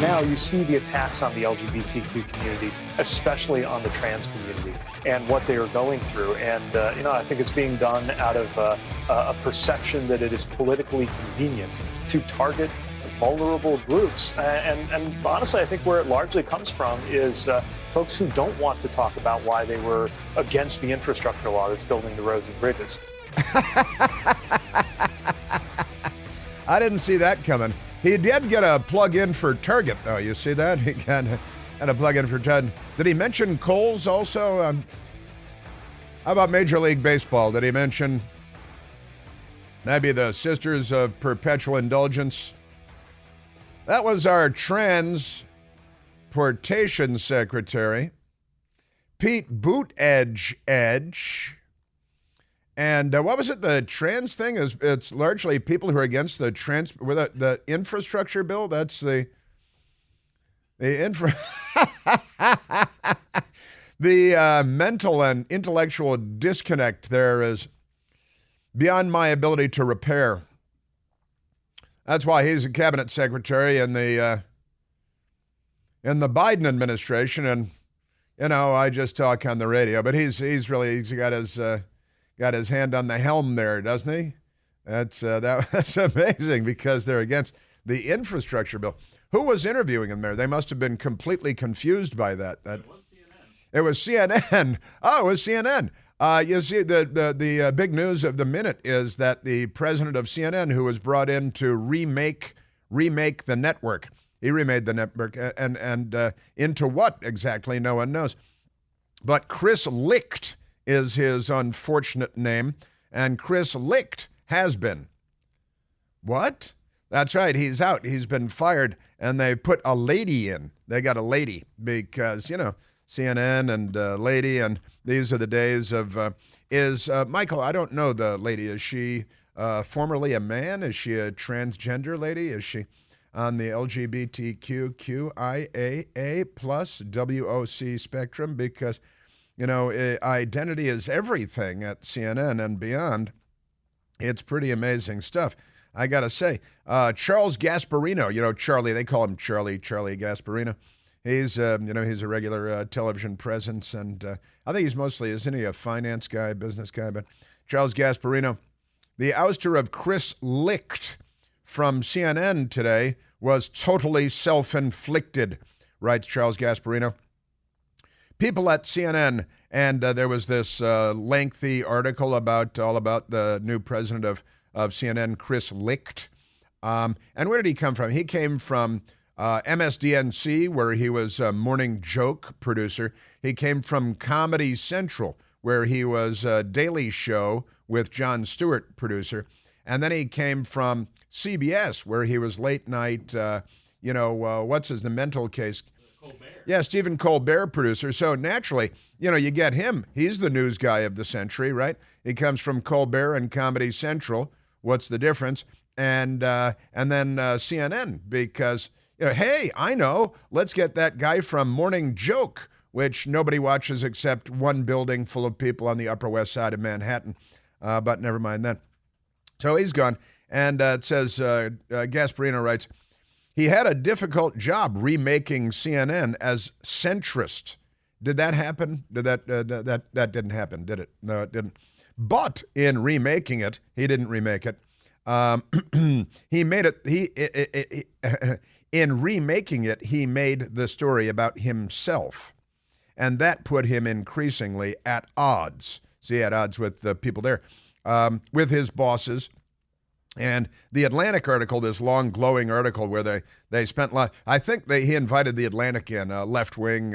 now you see the attacks on the LGBTQ community, especially on the trans community, and what they are going through. And, I think it's being done out of a perception that it is politically convenient to target vulnerable groups. And honestly, I think where it largely comes from is folks who don't want to talk about why they were against the infrastructure law that's building the roads and bridges. I didn't see that coming. He did get a plug-in for Target, though. You see that? He got a plug-in for Target. Did he mention Kohl's also? How about Major League Baseball? Did he mention maybe the Sisters of Perpetual Indulgence? That was our transportation secretary, Pete Buttigieg. And what was it? The trans thing it's largely people who are against the the infrastructure bill. That's the mental and intellectual disconnect there is beyond my ability to repair. That's why he's a cabinet secretary in the Biden administration, and I just talk on the radio. But he's got his hand on the helm there, doesn't he? That's amazing because they're against the infrastructure bill. Who was interviewing him there? They must have been completely confused by that. It was CNN. Oh, it was CNN. You see, the big news of the minute is that the president of CNN, who was brought in to remake the network, he remade the network, and into what exactly, no one knows. But Chris Licht is his unfortunate name, and Chris Licht has been. What? That's right, he's out. He's been fired, and they put a lady in. They got a lady because, CNN and lady, and these are the days of, Michael, I don't know the lady. Is she formerly a man? Is she a transgender lady? Is she on the LGBTQIAA plus WOC spectrum? Because identity is everything at CNN and beyond. It's pretty amazing stuff. I got to say, Charles Gasparino, Charlie, they call him Charlie Gasparino. He's a regular television presence, and I think he's mostly, isn't he, a finance guy, business guy? But Charles Gasparino, the ouster of Chris Licht from CNN today was totally self-inflicted, writes Charles Gasparino. People at CNN, and there was this lengthy article all about the new president of CNN, Chris Licht. And where did he come from? He came from MSDNC, where he was a morning joke producer. He came from Comedy Central, where he was a Daily Show with Jon Stewart producer. And then he came from CBS, where he was late night, the mental case? Colbert. Yeah, Stephen Colbert producer. So naturally, you get him. He's the news guy of the century, right? He comes from Colbert and Comedy Central. What's the difference? And then CNN, because, hey, I know, let's get that guy from Morning Joke, which nobody watches except one building full of people on the Upper West Side of Manhattan. But never mind that. So he's gone. And it says, Gasparino writes, he had a difficult job remaking CNN as centrist. Did that happen? That didn't happen, did it? No, it didn't. But in remaking it, he didn't remake it. He made it. In remaking it, he made the story about himself, and that put him increasingly at odds. See, at odds with the people there, with his bosses. And the Atlantic article, this long, glowing article where they spent, I think he invited the Atlantic in, a left-wing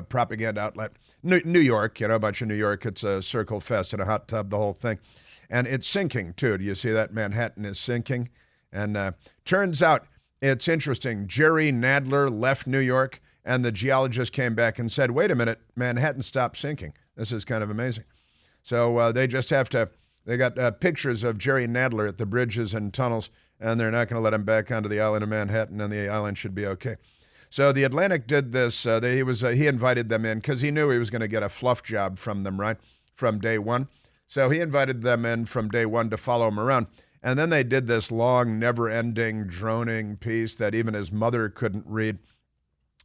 propaganda outlet. New York, a bunch of New York. It's a circle fest in a hot tub, the whole thing. And it's sinking, too. Do you see that? Manhattan is sinking. And turns out, it's interesting, Jerry Nadler left New York, and the geologist came back and said, wait a minute, Manhattan stopped sinking. This is kind of amazing. So they just have to... They got pictures of Jerry Nadler at the bridges and tunnels, and they're not going to let him back onto the island of Manhattan, and the island should be okay. So the Atlantic did this. He invited them in because he knew he was going to get a fluff job from them, right, from day one. So he invited them in from day one to follow him around. And then they did this long, never-ending, droning piece that even his mother couldn't read.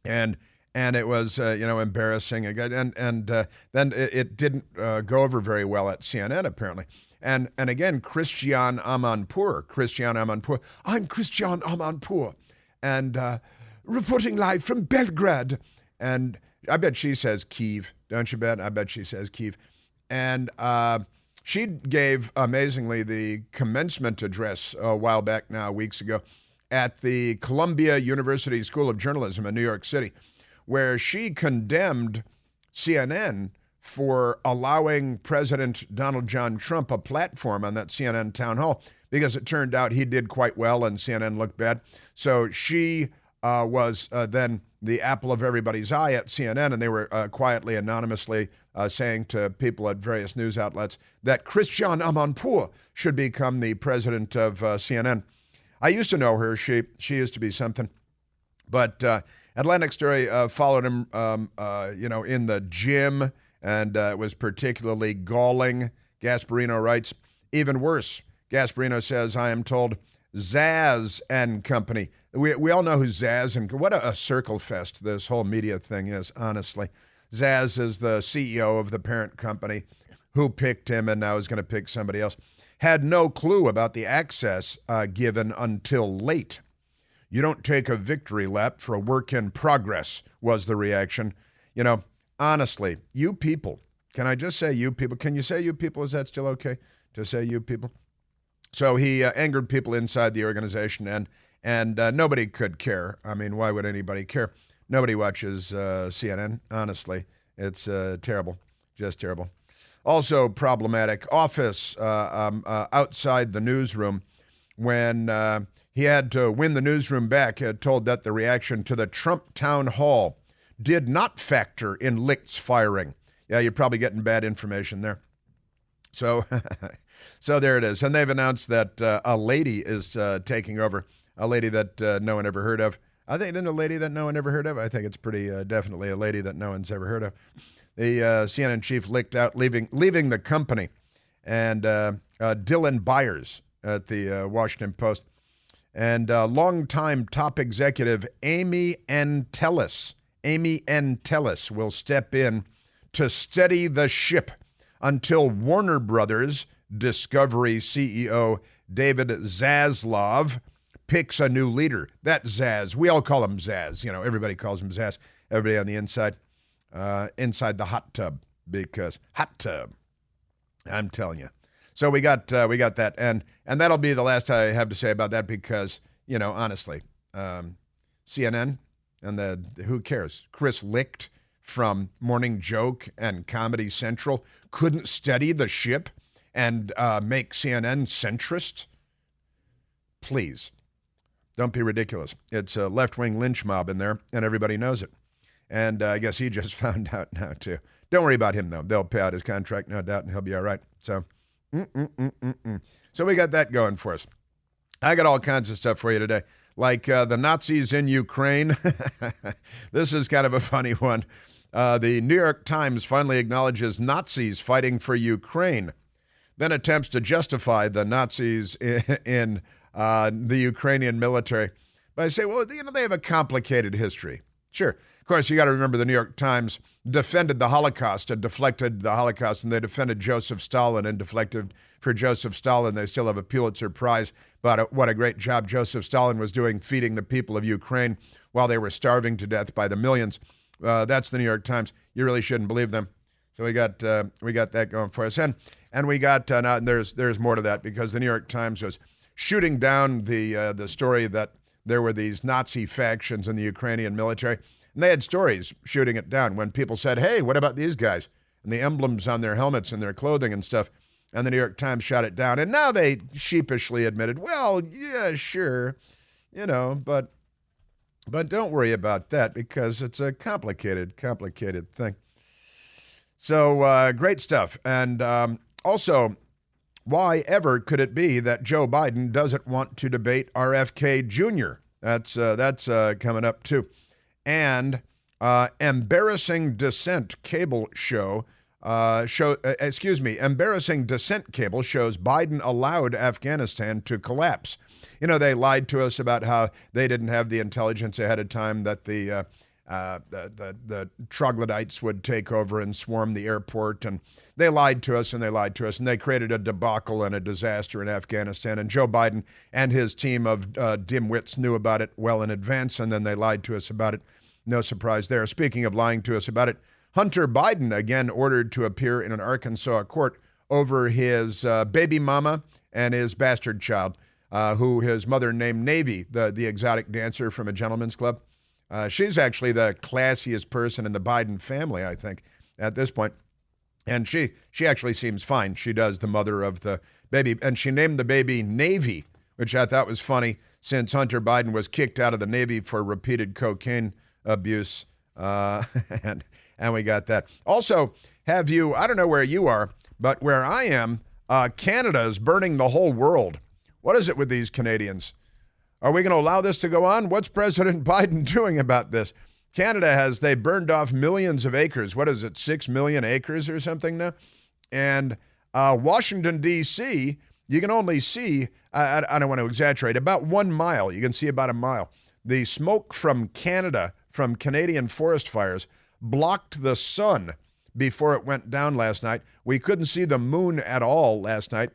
And it was, embarrassing. And then it didn't go over very well at CNN, apparently. And again, Christiane Amanpour. I'm Christiane Amanpour. And reporting live from Belgrade. And I bet she says Kyiv, don't you bet? I bet she says Kyiv. And she gave, amazingly, the commencement address a while back now, weeks ago, at the Columbia University School of Journalism in New York City, where she condemned CNN for allowing President Donald John Trump a platform on that CNN town hall, because it turned out he did quite well and CNN looked bad. So she was then the apple of everybody's eye at CNN, and they were quietly, anonymously saying to people at various news outlets that Christiane Amanpour should become the president of CNN. I used to know her. She used to be something. But Atlantic Story followed him, in the gym, and it was particularly galling. Gasparino writes, even worse. Gasparino says, I am told Zaz and Company. We all know who Zaz and what a circle fest this whole media thing is, honestly. Zaz is the CEO of the parent company who picked him and now is going to pick somebody else. Had no clue about the access given until late. You don't take a victory lap for a work in progress, was the reaction. Honestly, you people, can I just say you people? Can you say you people? Is that still okay to say you people? So he angered people inside the organization, and nobody could care. I mean, why would anybody care? Nobody watches CNN, honestly. It's terrible, just terrible. Also problematic, Office outside the newsroom, when he had to win the newsroom back, told that the reaction to the Trump town hall did not factor in Licht's firing. Yeah, you're probably getting bad information there. So there it is. And they've announced that a lady is taking over, a lady that no one ever heard of. I think it's a lady that no one ever heard of. I think it's pretty definitely a lady that no one's ever heard of. The CNN chief Licht out, leaving the company. And Dylan Byers at the Washington Post. And longtime top executive Amy Entelis will step in to steady the ship until Warner Brothers Discovery CEO David Zaslav picks a new leader. That Zaz, we all call him Zaz. Everybody calls him Zaz. Everybody on the inside the hot tub, because hot tub. I'm telling you. So we got that, and that'll be the last I have to say about that, because honestly, CNN and who cares? Chris Licht from Morning Joke and Comedy Central couldn't steady the ship and make CNN centrist. Please, don't be ridiculous. It's a left-wing lynch mob in there, and everybody knows it. And I guess he just found out now too. Don't worry about him though. They'll pay out his contract, no doubt, and he'll be all right. So. So we got that going for us. I got all kinds of stuff for you today, like the Nazis in Ukraine. This is kind of a funny one. The New York Times finally acknowledges Nazis fighting for Ukraine, then attempts to justify the Nazis in the Ukrainian military by saying, well, they have a complicated history. Sure. Of course, you got to remember the New York Times defended the Holocaust and deflected the Holocaust, and they defended Joseph Stalin and deflected for Joseph Stalin. They still have a Pulitzer Prize about what a great job Joseph Stalin was doing feeding the people of Ukraine while they were starving to death by the millions. That's the New York Times. You really shouldn't believe them. So we got that going for us, and we got now there's more to that, because the New York Times was shooting down the story that there were these Nazi factions in the Ukrainian military. And they had stories shooting it down when people said, hey, what about these guys? And the emblems on their helmets and their clothing and stuff. And the New York Times shot it down. And now they sheepishly admitted, well, yeah, sure, but don't worry about that, because it's a complicated thing. So great stuff. And also, why ever could it be that Joe Biden doesn't want to debate RFK Jr.? That's coming up too. And embarrassing dissent cable show embarrassing dissent cable shows Biden allowed Afghanistan to collapse. You know, they lied to us about how they didn't have the intelligence ahead of time that the troglodytes would take over and swarm the airport. And they lied to us and they lied to us. And they created a debacle and a disaster in Afghanistan. And Joe Biden and his team of dimwits knew about it well in advance. And then they lied to us about it. No surprise there. Speaking of lying to us about it, Hunter Biden again ordered to appear in an Arkansas court over his baby mama and his bastard child, who his mother named Navy, the exotic dancer from a gentleman's club. She's actually the classiest person in the Biden family, I think, at this point. And she actually seems fine. She does, the mother of the baby. And she named the baby Navy, which I thought was funny since Hunter Biden was kicked out of the Navy for repeated cocaine abuse. And we got that. Also, I don't know where you are, but where I am, Canada is burning the whole world. What is it with these Canadians? Are we going to allow this to go on? What's President Biden doing about this? Canada they burned off millions of acres. What is it, 6 million acres or something now? And Washington, D.C., you can only see, I don't want to exaggerate, about 1 mile. You can see about a mile. The smoke from Canada, from Canadian forest fires, blocked the sun before it went down last night. We couldn't see the moon at all last night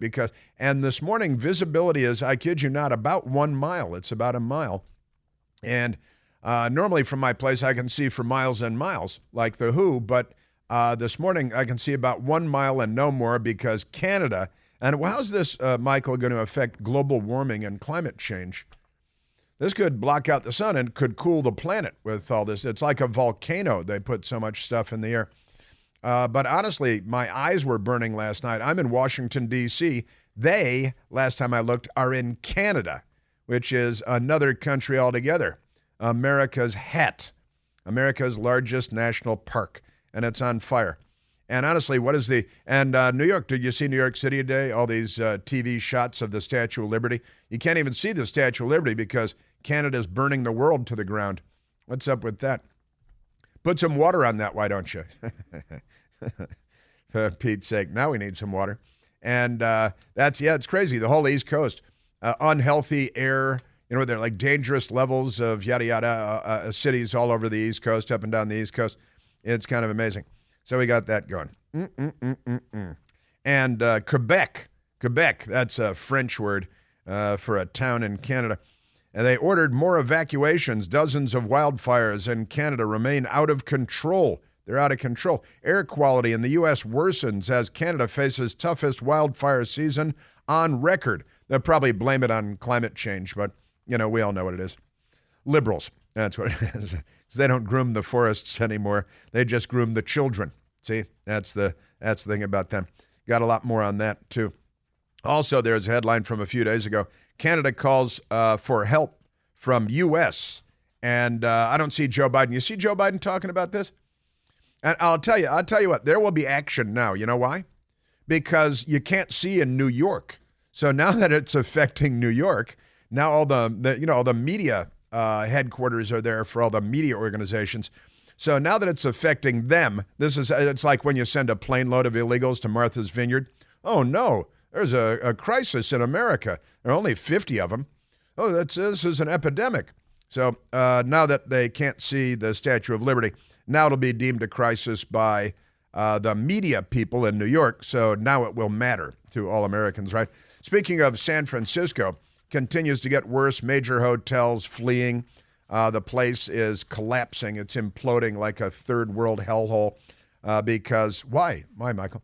and this morning visibility is, I kid you not, about 1 mile. It's about a mile. And normally from my place, I can see for miles and miles like the Who, but this morning I can see about 1 mile and no more because Canada, and how's this, Michael, going to affect global warming and climate change? This could block out the sun and could cool the planet with all this. It's like a volcano. They put so much stuff in the air. But honestly, my eyes were burning last night. I'm in Washington, D.C. They, last time I looked, are in Canada, which is another country altogether. America's America's largest national park, and it's on fire. And honestly, New York, did you see New York City today? All these TV shots of the Statue of Liberty. You can't even see the Statue of Liberty because Canada's burning the world to the ground. What's up with that? Put some water on that, why don't you? For Pete's sake, now we need some water. And it's crazy. The whole East Coast, unhealthy air, they're like dangerous levels of yada yada, cities all over the East Coast, up and down the East Coast. It's kind of amazing. So we got that going. And Quebec, that's a French word for a town in Canada. And they ordered more evacuations. Dozens of wildfires in Canada remain out of control. They're out of control. Air quality in the U.S. worsens as Canada faces toughest wildfire season on record. They'll probably blame it on climate change, but, we all know what it is. Liberals, that's what it is. They don't groom the forests anymore. They just groom the children. See, that's the thing about them. Got a lot more on that, too. Also, there's a headline from a few days ago. Canada calls for help from U.S. And I don't see Joe Biden. You see Joe Biden talking about this? And I'll tell you what, there will be action now. You know why? Because you can't see in New York. So now that it's affecting New York, now all the media headquarters are there for all the media organizations. So now that it's affecting them, it's like when you send a plane load of illegals to Martha's Vineyard. Oh no, there's a crisis in America. There are only 50 of them. Oh, this is an epidemic. So now that they can't see the Statue of Liberty, now it'll be deemed a crisis by the media people in New York. So now it will matter to all Americans, right? Speaking of San Francisco, continues to get worse. Major hotels fleeing. The place is collapsing. It's imploding like a third world hellhole. Because why? Why, Michael?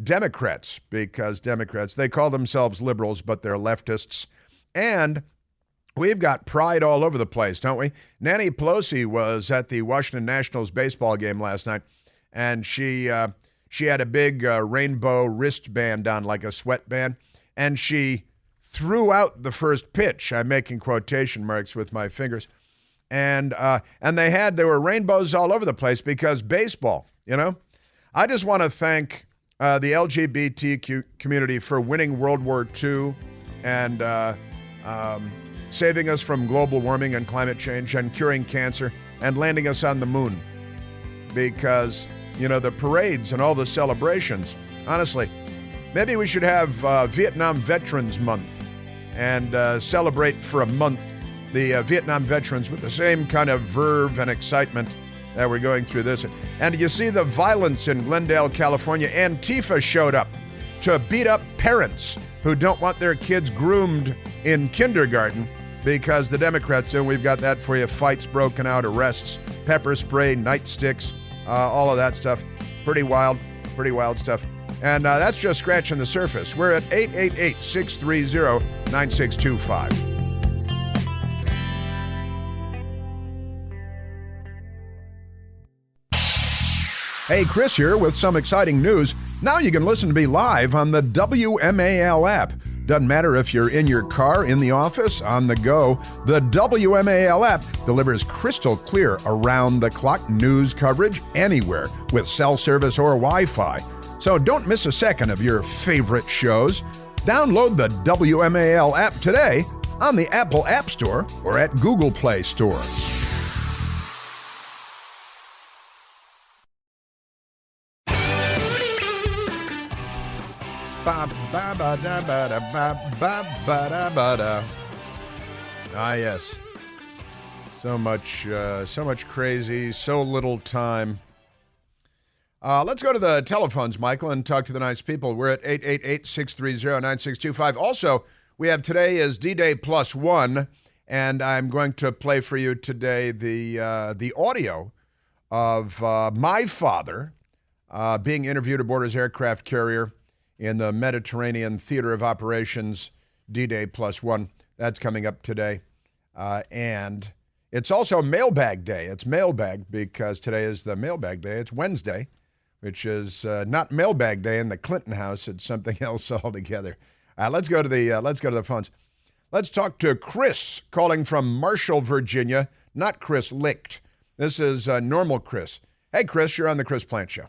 Democrats. Because Democrats, they call themselves liberals, but they're leftists. And we've got pride all over the place, don't we? Nancy Pelosi was at the Washington Nationals baseball game last night, and she had a big rainbow wristband on, like a sweatband, and she threw out the first pitch. I'm making quotation marks with my fingers. And there were rainbows all over the place because baseball, I just want to thank the LGBTQ community for winning World War II and saving us from global warming and climate change and curing cancer and landing us on the moon. Because the parades and all the celebrations. Honestly, maybe we should have Vietnam Veterans Month and celebrate for a month the Vietnam veterans with the same kind of verve and excitement that we're going through this. And you see the violence in Glendale, California. Antifa showed up to beat up parents who don't want their kids groomed in kindergarten because the Democrats do. We've got that for you. Fights broken out, arrests, pepper spray, nightsticks, all of that stuff. Pretty wild stuff. And that's just scratching the surface. We're at 888-630-9625. Hey, Chris here with some exciting news. Now you can listen to me live on the WMAL app. Doesn't matter if you're in your car, in the office, on the go. The WMAL app delivers crystal clear around-the-clock news coverage anywhere with cell service or Wi-Fi. So don't miss a second of your favorite shows. Download the WMAL app today on the Apple App Store or at Google Play Store. Ah, yes. So much crazy, so little time. Let's go to the telephones, Michael, and talk to the nice people. We're at 888-630-9625. Also, we have today is D-Day plus one, and I'm going to play for you today the audio of my father being interviewed aboard his aircraft carrier in the Mediterranean Theater of Operations, D-Day plus one. That's coming up today. And it's also Mailbag Day. It's Mailbag because today is the Mailbag Day. It's Wednesday, which is not Mailbag Day in the Clinton house. It's something else altogether. Let's go to the phones. Let's talk to Chris calling from Marshall, Virginia. Not Chris Licht. This is normal Chris. Hey, Chris, you're on the Chris Plant Show.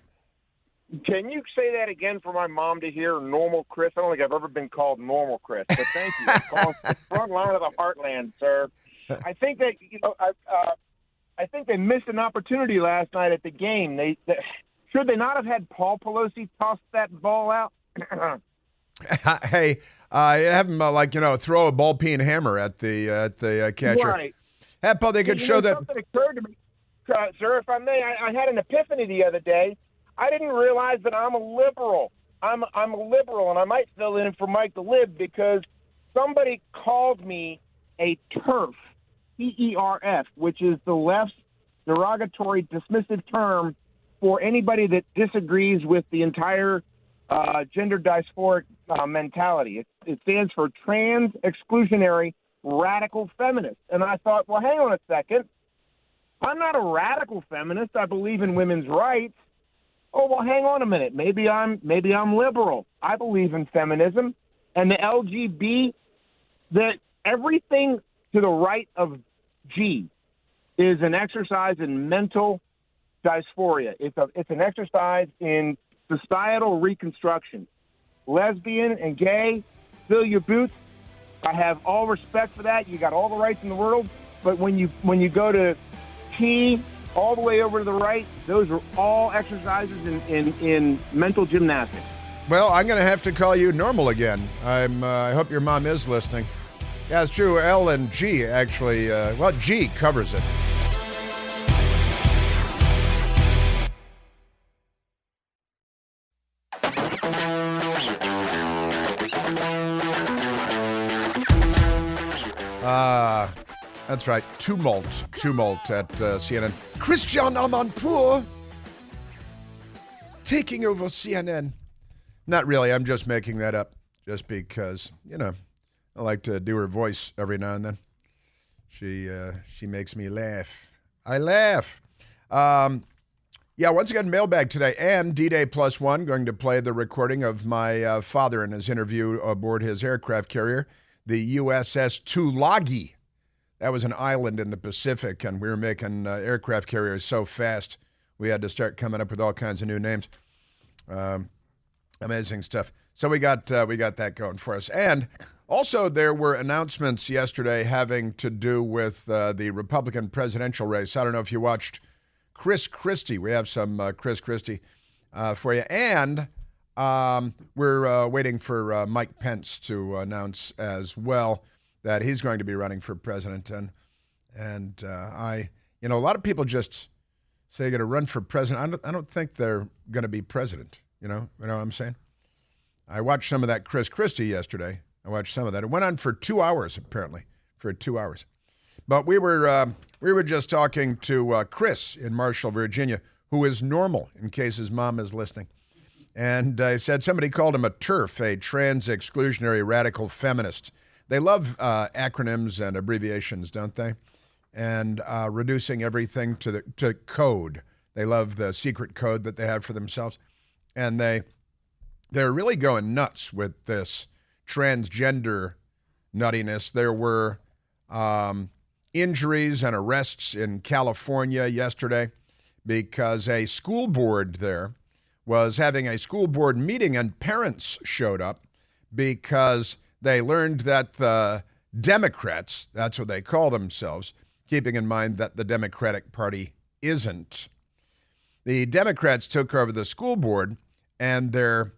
Can you say that again for my mom to hear? Normal Chris? I don't think I've ever been called Normal Chris, but thank you. I'm calling from the front line of the heartland, sir. I think that I think they missed an opportunity last night at the game. Should they not have had Paul Pelosi toss that ball out? Hey, have him throw a ball peen hammer at the catcher. Right. They could show that. Something occurred to me, sir, if I may. I had an epiphany the other day. I didn't realize that I'm a liberal. I'm a liberal, and I might fill in for Mike the Lib because somebody called me a TERF, T-E-R-F, which is the left's derogatory dismissive term for anybody that disagrees with the entire gender dysphoric mentality. It stands for trans exclusionary radical feminist. And I thought, well, hang on a second. I'm not a radical feminist. I believe in women's rights. Oh, well, hang on a minute. Maybe I'm liberal. I believe in feminism and the LGB, that everything to the right of G is an exercise in mental dysphoria. It's an exercise in societal reconstruction. Lesbian and gay, fill your boots. I have all respect for that. You got all the rights in the world. But when you go to T, all the way over to the right, those are all exercises in mental gymnastics. Well, I'm going to have to call you normal again. I hope your mom is listening. Yeah, it's true. L and G actually, G covers it. That's right. Tumult at CNN. Christian Amanpour taking over CNN. Not really. I'm just making that up just because, I like to do her voice every now and then. She makes me laugh. I laugh. Once again, mailbag today and D-Day plus one, going to play the recording of my father in his interview aboard his aircraft carrier, the USS Tulagi. That was an island in the Pacific, and we were making aircraft carriers so fast we had to start coming up with all kinds of new names. Amazing stuff. So we got that going for us. And also there were announcements yesterday having to do with the Republican presidential race. I don't know if you watched Chris Christie. We have some Chris Christie for you. And we're waiting for Mike Pence to announce as well that he's going to be running for president. And a lot of people just say they're going to run for president. I don't think they're going to be president. You know what I'm saying? I watched some of that Chris Christie yesterday. I watched some of that. It went on for 2 hours, apparently, for 2 hours. But we were just talking to Chris in Marshall, Virginia, who is normal, in case his mom is listening. And I said somebody called him a TERF, a trans-exclusionary radical feminist. They love acronyms and abbreviations, don't they? And reducing everything to code. They love the secret code that they have for themselves. And they're really going nuts with this transgender nuttiness. There were injuries and arrests in California yesterday because a school board there was having a school board meeting and parents showed up because they learned that the Democrats, that's what they call themselves, keeping in mind that the Democratic Party isn't. The Democrats took over the school board and they're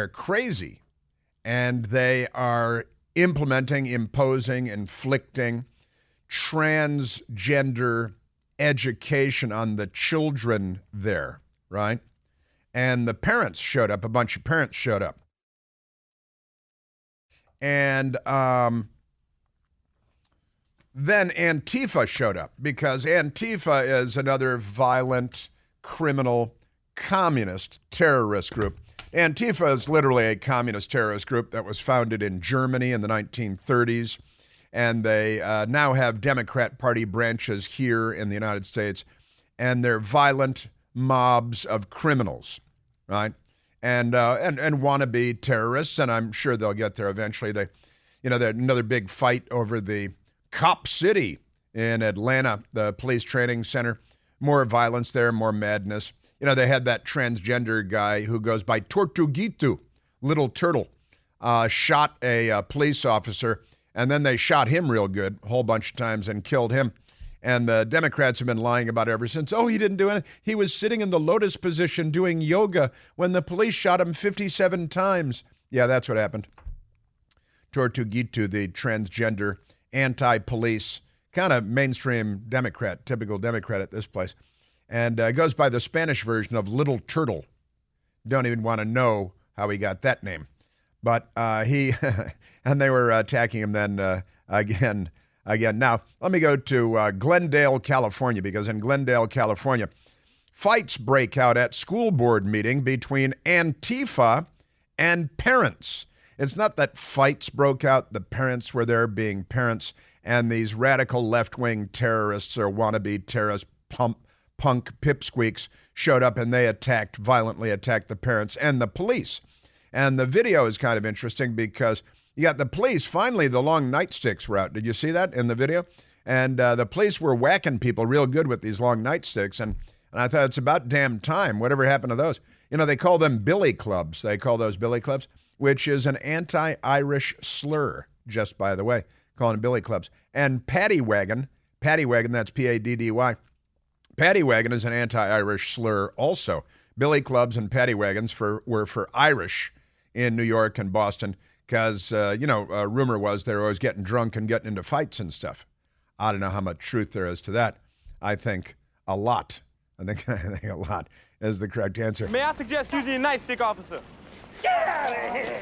crazy and they are implementing, imposing, inflicting transgender education on the children there, right? And the parents showed up, a bunch of parents showed up. And then Antifa showed up because Antifa is another violent, criminal, communist terrorist group. Antifa is literally a communist terrorist group that was founded in Germany in the 1930s. And they now have Democrat Party branches here in the United States. And they're violent mobs of criminals, right? And wannabe terrorists, and I'm sure they'll get there eventually. There's another big fight over the Cop City in Atlanta, the police training center. More violence there, more madness. They had that transgender guy who goes by Tortuguito, Little Turtle, shot a police officer, and then they shot him real good a whole bunch of times and killed him. And the Democrats have been lying about it ever since. Oh, he didn't do anything. He was sitting in the lotus position doing yoga when the police shot him 57 times. Yeah, that's what happened. Tortuguito, the transgender, anti-police, kind of mainstream Democrat, typical Democrat at this place. And goes by the Spanish version of Little Turtle. Don't even want to know how he got that name. But he, and they were attacking him then again. Now, let me go to Glendale, California, because in Glendale, California, fights break out at school board meeting between Antifa and parents. It's not that fights broke out. The parents were there being parents, and these radical left-wing terrorists or wannabe terrorist punk pipsqueaks showed up, and they violently attacked the parents and the police. And the video is kind of interesting because you got the police. Finally, the long nightsticks were out. Did you see that in the video? And the police were whacking people real good with these long nightsticks. And I thought it's about damn time. Whatever happened to those? They call them billy clubs. They call those billy clubs, which is an anti-Irish slur, just by the way, calling them billy clubs. And paddy wagon, that's P-A-D-D-Y. Paddy wagon is an anti-Irish slur also. Billy clubs and paddy wagons were for Irish in New York and Boston. Because, rumor was they were always getting drunk and getting into fights and stuff. I don't know how much truth there is to that. I think a lot. I think a lot is the correct answer. May I suggest using a nightstick, officer? Get out of here!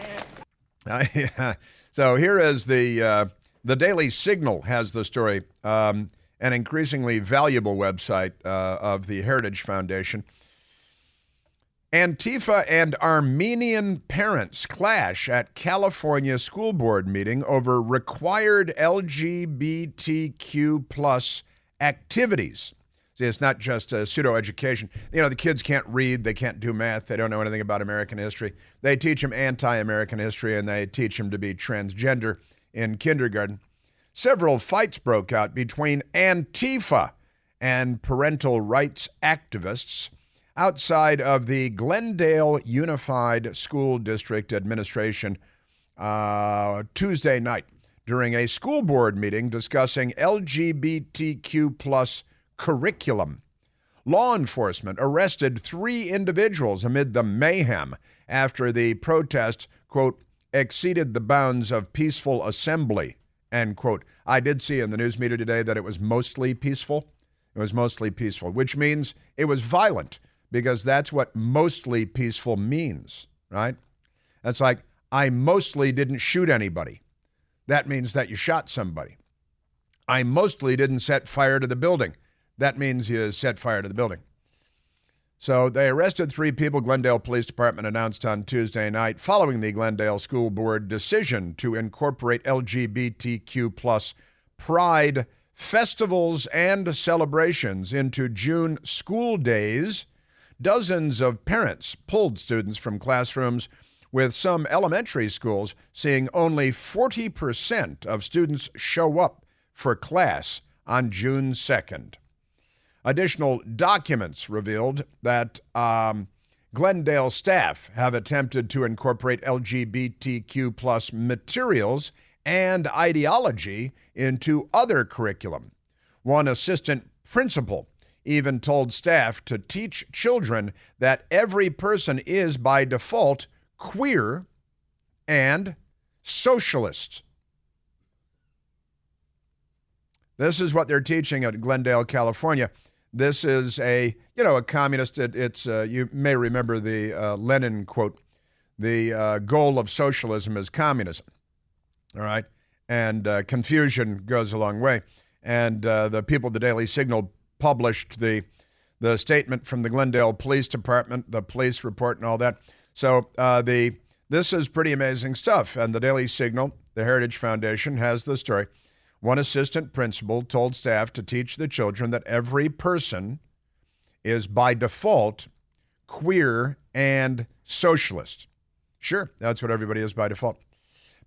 Yeah. So here is the Daily Signal has the story, an increasingly valuable website of the Heritage Foundation. Antifa and Armenian parents clash at California school board meeting over required LGBTQ plus activities. See, it's not just pseudo-education. The kids can't read, they can't do math, they don't know anything about American history. They teach them anti-American history, and they teach them to be transgender in kindergarten. Several fights broke out between Antifa and parental rights activists outside of the Glendale Unified School District Administration Tuesday night during a school board meeting discussing LGBTQ plus curriculum. law enforcement arrested 3 individuals amid the mayhem after the protest, quote, exceeded the bounds of peaceful assembly, end quote. I did see in the news media today that it was mostly peaceful. It was mostly peaceful, which means it was violent, because that's what mostly peaceful means, right? That's like, I mostly didn't shoot anybody. That means that you shot somebody. I mostly didn't set fire to the building. That means you set fire to the building. So they arrested 3 people, Glendale Police Department announced on Tuesday night, following the Glendale School Board decision to incorporate LGBTQ plus pride festivals and celebrations into June school days. Dozens of parents pulled students from classrooms, with some elementary schools seeing only 40% of students show up for class on June 2nd. Additional documents revealed that Glendale staff have attempted to incorporate LGBTQ plus materials and ideology into other curriculum. One assistant principal even told staff to teach children that every person is by default queer and socialist. This is what they're teaching at Glendale, California. This is a communist. You may remember the Lenin quote: "The goal of socialism is communism." All right, and confusion goes a long way. And the people at the Daily Signal published the statement from the Glendale Police Department, the police report, and all that. So this is pretty amazing stuff. And the Daily Signal, the Heritage Foundation, has the story. One assistant principal told staff to teach the children that every person is by default queer and socialist. Sure, that's what everybody is by default.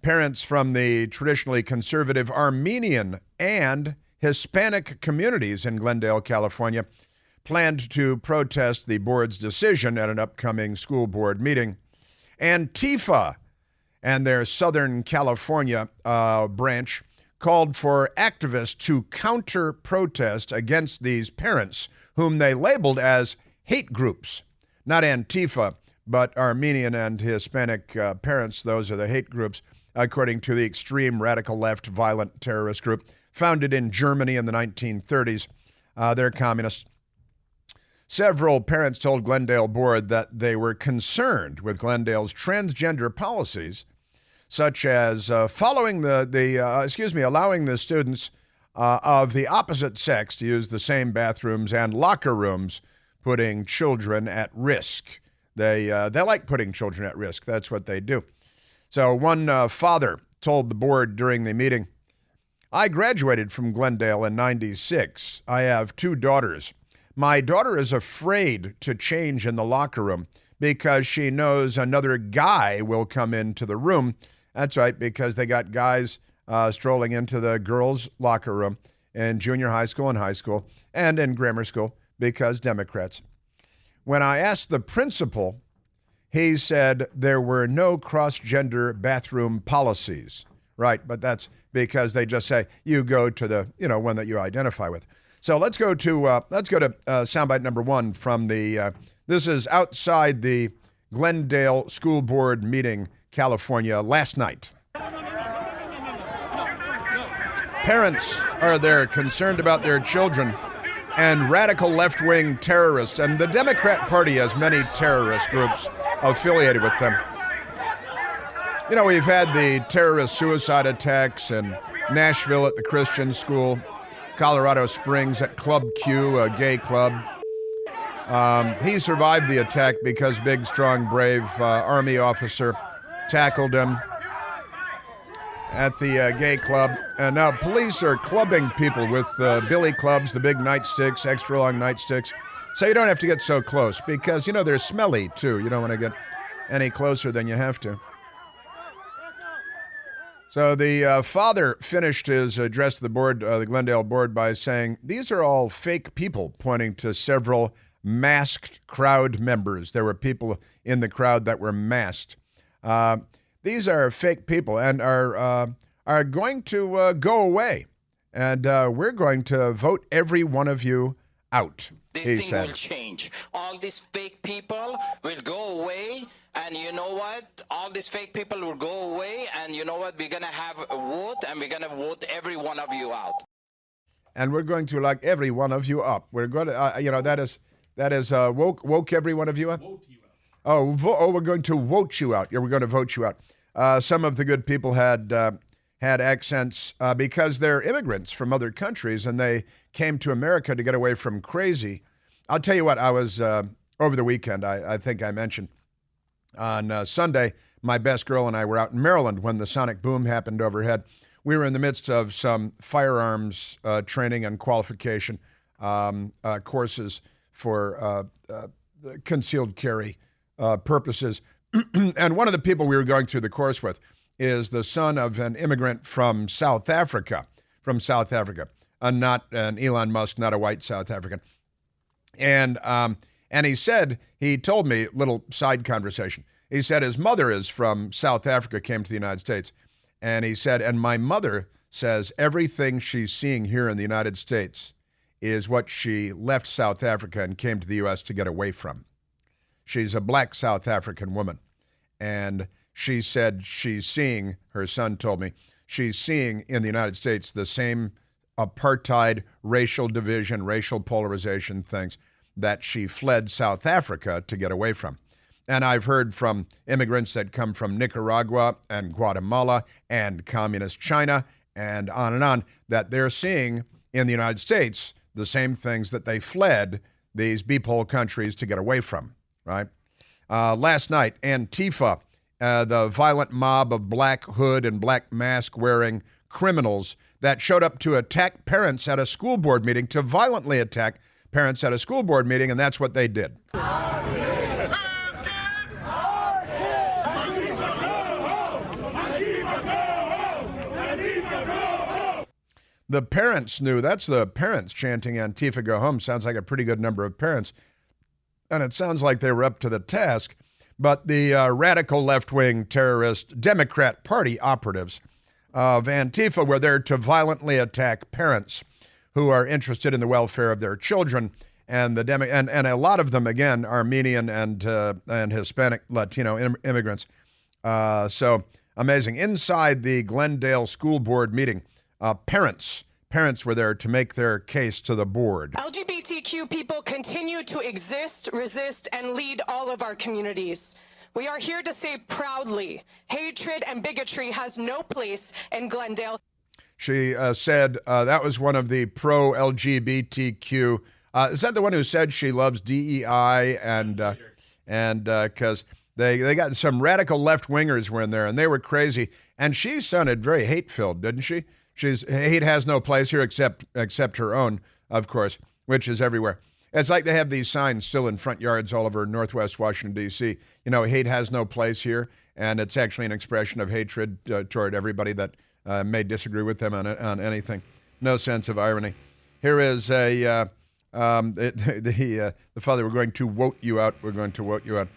Parents from the traditionally conservative Armenian and Hispanic communities in Glendale, California, planned to protest the board's decision at an upcoming school board meeting. Antifa and their Southern California branch called for activists to counter-protest against these parents, whom they labeled as hate groups. Not Antifa, but Armenian and Hispanic parents. Those are the hate groups, according to the extreme radical left violent terrorist group founded in Germany in the 1930s. They're communists. Several parents told Glendale Board that they were concerned with Glendale's transgender policies, such as allowing the students of the opposite sex to use the same bathrooms and locker rooms, putting children at risk. They like putting children at risk. That's what they do. So one father told the board during the meeting, "I graduated from Glendale in '96. I have 2 daughters. My daughter is afraid to change in the locker room because she knows another guy will come into the room." That's right, because they got guys strolling into the girls' locker room in junior high school and high school and in grammar school, because Democrats. When I asked the principal, he said there were no cross-gender bathroom policies. Right, but that's because they just say you go to the one that you identify with. So let's go to soundbite number 1 from the. This is outside the Glendale School Board meeting, California, last night. Parents are there concerned about their children and radical left-wing terrorists, and the Democrat Party has many terrorist groups affiliated with them. You know, we've had the terrorist suicide attacks in Nashville at the Christian school, Colorado Springs at Club Q, a gay club. He survived the attack because big, strong, brave Army officer tackled him at the gay club. And now police are clubbing people with billy clubs, the big nightsticks, extra long nightsticks. So you don't have to get so close because, they're smelly too. You don't want to get any closer than you have to. So the father finished his address to the board, the Glendale board, by saying, "These are all fake people," pointing to several masked crowd members. There were people in the crowd that were masked. These are fake people and are going to go away. And we're going to vote every one of you out, This he thing said. will change. All these fake people will go away. And you know what? All these fake people will go away. And you know what? We're going to have a vote, and we're going to vote every one of you out. And we're going to lock every one of you up. We're going to, that is woke every one of you up? Vote you out. We're going to vote you out. Yeah, we're going to vote you out. Some of the good people had accents because they're immigrants from other countries, and they came to America to get away from crazy. I'll tell you what, I was, over the weekend, I think I mentioned, on Sunday, my best girl and I were out in Maryland when the sonic boom happened overhead. We were in the midst of some firearms training and qualification courses for concealed carry purposes. And one of the people we were going through the course with is the son of an immigrant from South Africa, not an Elon Musk, not a white South African. And he told me, little side conversation, he said his mother is from South Africa, came to the United States. And he said, and my mother says everything she's seeing here in the United States is what she left South Africa and came to the U.S. to get away from. She's a black South African woman. And she said she's seeing, her son told me, she's seeing in the United States the same apartheid, racial division, racial polarization things that she fled South Africa to get away from. And I've heard from immigrants that come from Nicaragua and Guatemala and communist China and on, that they're seeing in the United States the same things that they fled these beephole countries to get away from, right? Last night, Antifa, the violent mob of black hood and black mask wearing criminals that showed up to attack parents at a school board meeting, to violently attack parents at a school board meeting, and that's what they did. The parents knew. That's the parents chanting Antifa go home. Sounds like a pretty good number of parents. And it sounds like they were up to the task. But the radical left-wing terrorist Democrat Party operatives of Antifa were there to violently attack parents who are interested in the welfare of their children. And and a lot of them, again, Armenian and Hispanic Latino immigrants. So amazing. Inside the Glendale School Board meeting, parents were there to make their case to the board. LGBTQ people continue to exist, resist, and lead all of our communities. We are here to say proudly, hatred and bigotry has no place in Glendale. She said that was one of the pro-LGBTQ. Is that the one who said she loves DEI and because they got some radical left-wingers were in there and they were crazy. And she sounded very hate-filled, didn't she? Hate has no place here except her own, of course, which is everywhere. It's like they have these signs still in front yards all over Northwest Washington, D.C. Hate has no place here, and it's actually an expression of hatred toward everybody that may disagree with them on anything. No sense of irony. Here is the father, we're going to vote you out. We're going to vote you out.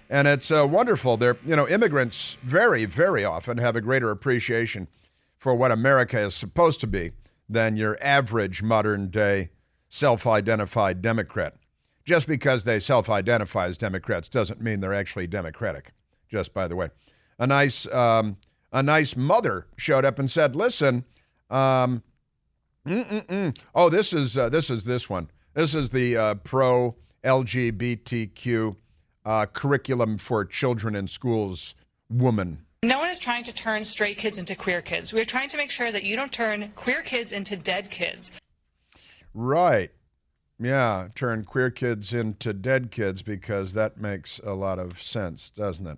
And it's wonderful. They're, immigrants very, very often have a greater appreciation for what America is supposed to be than your average modern-day self-identified Democrat. Just because they self-identify as Democrats doesn't mean they're actually Democratic, just by the way. A nice mother showed up and said, listen, this is this one. This is the pro-LGBTQ curriculum for children in schools woman. No one is trying to turn straight kids into queer kids. We're trying to make sure that you don't turn queer kids into dead kids. Right. Yeah, turn queer kids into dead kids, because that makes a lot of sense, doesn't it?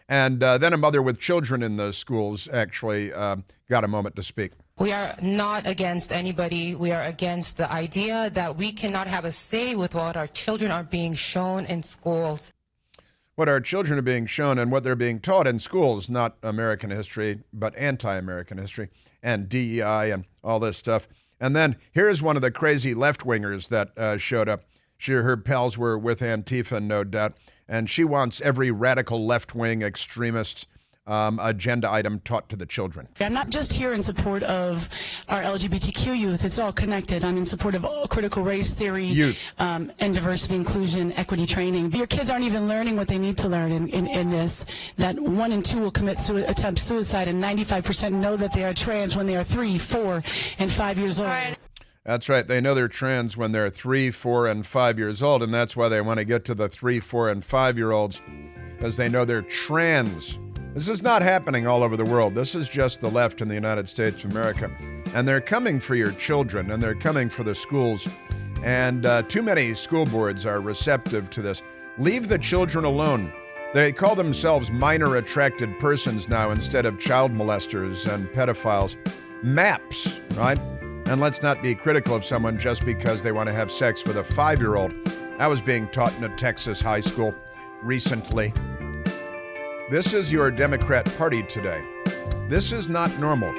And then a mother with children in the schools actually got a moment to speak. We are not against anybody. We are against the idea that we cannot have a say with what our children are being shown in schools. What our children are being shown and what they're being taught in schools, not American history, but anti-American history and DEI and all this stuff. And then here's one of the crazy left-wingers that showed up. Her pals were with Antifa, no doubt, and she wants every radical left-wing extremist agenda item taught to the children. I'm not just here in support of our LGBTQ youth. It's all connected. I'm in support of critical race theory, youth, and diversity, inclusion, equity training. Your kids aren't even learning what they need to learn in this, that 1 in 2 will attempt suicide, and 95% know that they are trans when they are 3, 4, and 5 years old. That's right. They know they're trans when they're 3, 4, and 5 years old, and that's why they want to get to the 3, 4, and 5-year-olds, because they know they're trans. This is not happening all over the world. This is just the left in the United States of America. And they're coming for your children, and they're coming for the schools. And too many school boards are receptive to this. Leave the children alone. They call themselves minor attracted persons now instead of child molesters and pedophiles. MAPS, right? And let's not be critical of someone just because they want to have sex with a 5-year-old. That was being taught in a Texas high school recently. This is your Democrat Party today. This is not normal.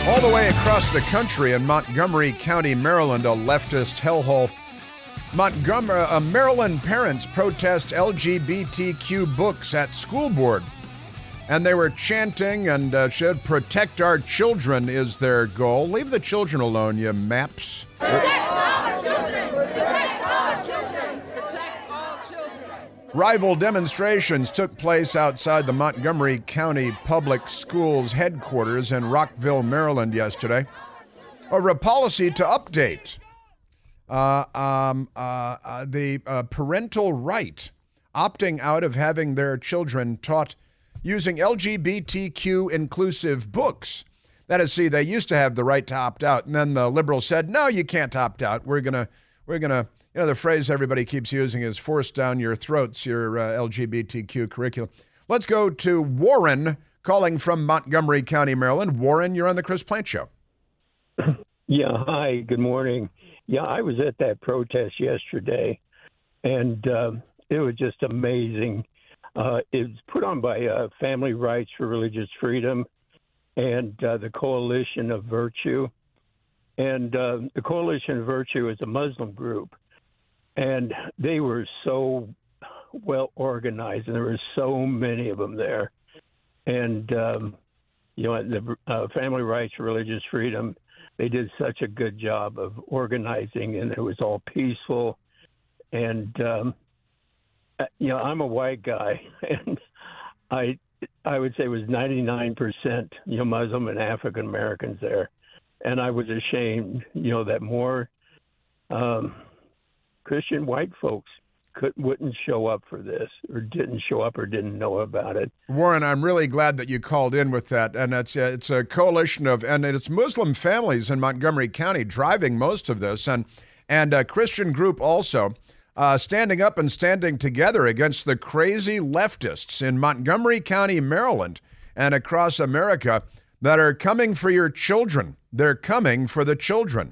All the way across the country in Montgomery County, Maryland, a leftist hellhole. Maryland parents protest LGBTQ books at school board. And they were chanting and said, "Protect our children" is their goal. Leave the children alone, you MAPS. Protect our children! Protect our children! Protect our children! Rival demonstrations took place outside the Montgomery County Public Schools headquarters in Rockville, Maryland yesterday over a policy to update the parental right, opting out of having their children taught using LGBTQ inclusive books. That is, see, they used to have the right to opt out, and then the liberals said, no, you can't opt out. We're gonna, the phrase everybody keeps using is force down your throats, your LGBTQ curriculum. Let's go to Warren, calling from Montgomery County, Maryland. Warren, you're on the Chris Plant Show. Yeah, hi, good morning. Yeah, I was at that protest yesterday, and it was just amazing. It was put on by Family Rights for Religious Freedom and the Coalition of Virtue. And the Coalition of Virtue is a Muslim group. And they were so well organized, and there were so many of them there. And, the Family Rights for Religious Freedom, they did such a good job of organizing, and it was all peaceful. And, I'm a white guy, and I would say it was 99%, Muslim and African Americans there. And I was ashamed, that more Christian white folks wouldn't show up for this, or didn't show up, or didn't know about it. Warren, I'm really glad that you called in with that. And it's a coalition and it's Muslim families in Montgomery County driving most of this, and a Christian group also. Standing up and standing together against the crazy leftists in Montgomery County, Maryland, and across America that are coming for your children. They're coming for the children.